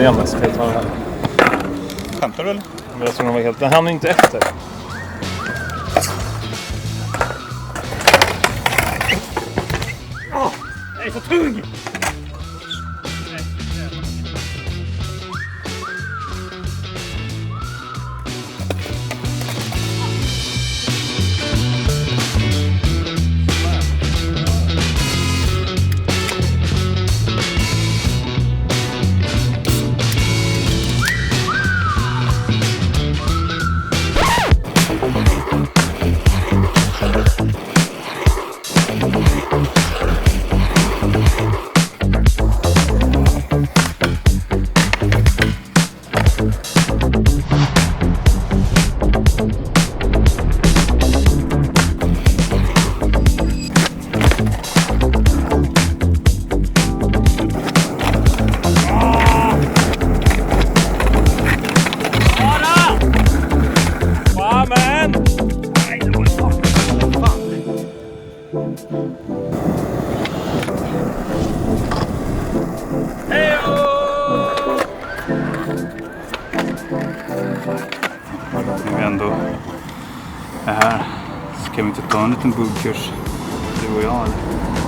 gamla så jag tar den här. Skämtar du eller? Men jag tror den var helt... Den hann inte efter. Jag är så tung! När vi ändå är här, ska vi inte ta en liten buggkurs, du och jag eller?